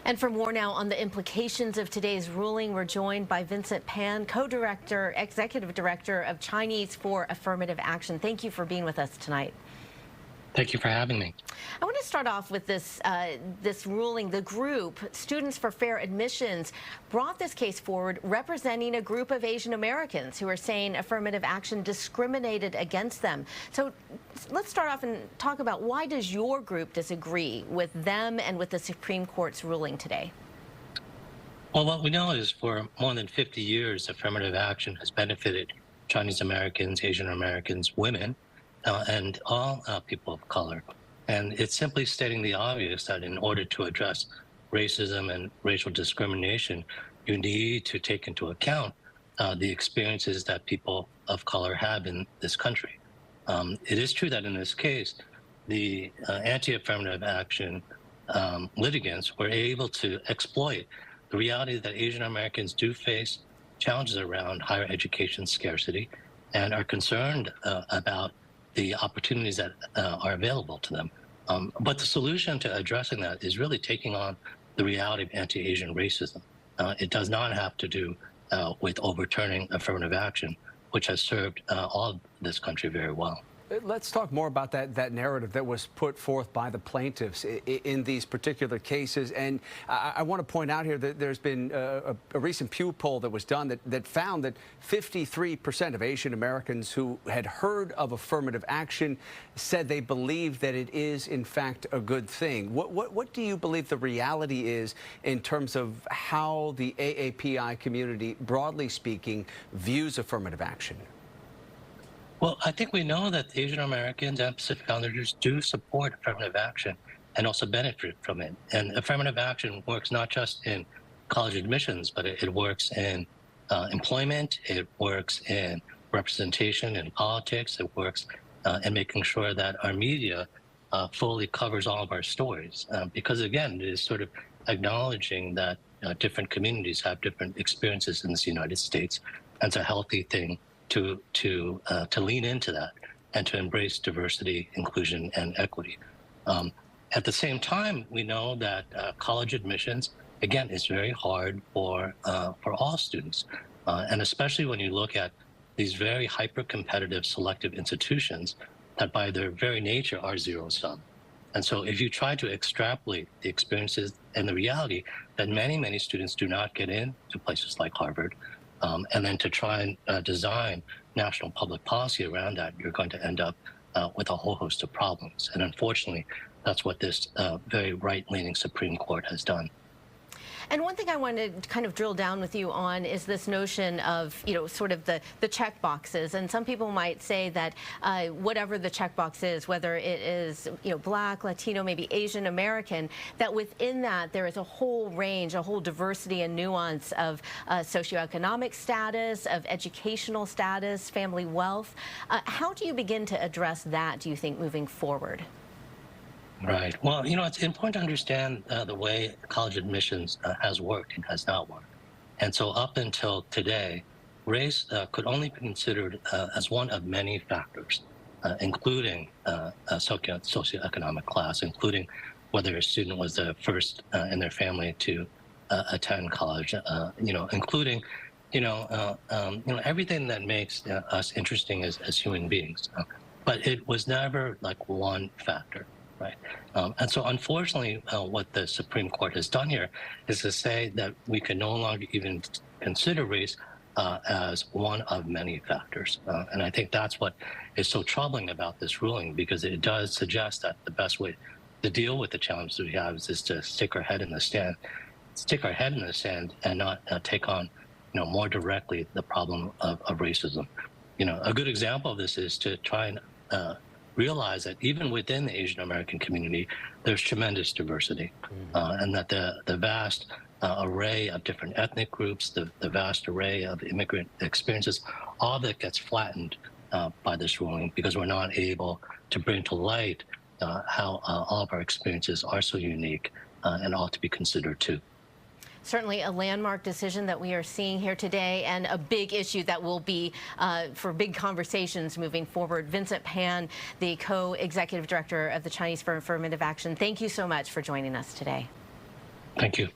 And for more now on the implications of today's ruling, we're joined by Vincent Pan, Co-Director, Executive Director of Chinese for Affirmative Action. Thank you for being with us tonight. Thank you for having me. I want to start off with this ruling. The group, Students for Fair Admissions, brought this case forward representing a group of Asian Americans who are saying affirmative action discriminated against them. So let's start off and talk about why does your group disagree with them and with the Supreme Court's ruling today? Well, what we know is for more than 50 years, affirmative action has benefited Chinese Americans, Asian Americans, women, and all people of color. And it's simply stating the obvious that in order to address racism and racial discrimination, you need to take into account the experiences that people of color have in this country. It is true that in this case, the anti-affirmative action litigants were able to exploit the reality that Asian Americans do face challenges around higher education scarcity and are concerned about the opportunities that are available to them. But the solution to addressing that is really taking on the reality of anti-Asian racism. It does not have to do with overturning affirmative action, which has served all of this country very well. Let's talk more about that narrative that was put forth by the plaintiffs in these particular cases. And I want to point out here that there's been a recent Pew poll that was done that found that 53% of Asian Americans who had heard of affirmative action said they believe that it is, in fact, a good thing. What do you believe the reality is in terms of how the AAPI community, broadly speaking, views affirmative action? Well, I think we know that Asian Americans and Pacific Islanders do support affirmative action and also benefit from it. And affirmative action works not just in college admissions, but it works in employment, it works in representation in politics, it works in making sure that our media fully covers all of our stories. Because again, it is sort of acknowledging that different communities have different experiences in this United States, and it's a healthy thing to lean into that and to embrace diversity, inclusion, and equity. At the same time, we know that college admissions, again, is very hard for all students, and especially when you look at these very hyper-competitive selective institutions that by their very nature are zero-sum. And so if you try to extrapolate the experiences and the reality that many students do not get in to places like Harvard, and then to try and design national public policy around that, you're going to end up with a whole host of problems. And unfortunately, that's what this very right-leaning Supreme Court has done. And one thing I wanted to kind of drill down with you on is this notion of, sort of the check boxes. And some people might say that whatever the checkbox is, whether it is, Black, Latino, maybe Asian American, that within that there is a whole range, a whole diversity and nuance of socioeconomic status, of educational status, family wealth. How do you begin to address that, do you think, moving forward? Right. Well, it's important to understand the way college admissions has worked and has not worked. And so up until today, race could only be considered as one of many factors, including socioeconomic class, including whether a student was the first in their family to attend college, including, everything that makes us interesting as human beings. But it was never like one factor. Right. And so unfortunately, what the Supreme Court has done here is to say that we can no longer even consider race as one of many factors. And I think that's what is so troubling about this ruling, because it does suggest that the best way to deal with the challenges we have is to stick our head in the sand, and not take on, more directly the problem of racism. A good example of this is to try and realize that even within the Asian American community, there's tremendous diversity, and that the vast array of different ethnic groups, the vast array of immigrant experiences, all of it gets flattened by this ruling, because we're not able to bring to light how all of our experiences are so unique and ought to be considered too. Certainly a landmark decision that we are seeing here today, and a big issue that will be for big conversations moving forward. Vincent Pan, the co-executive director of the Chinese for Affirmative Action, thank you so much for joining us today. Thank you.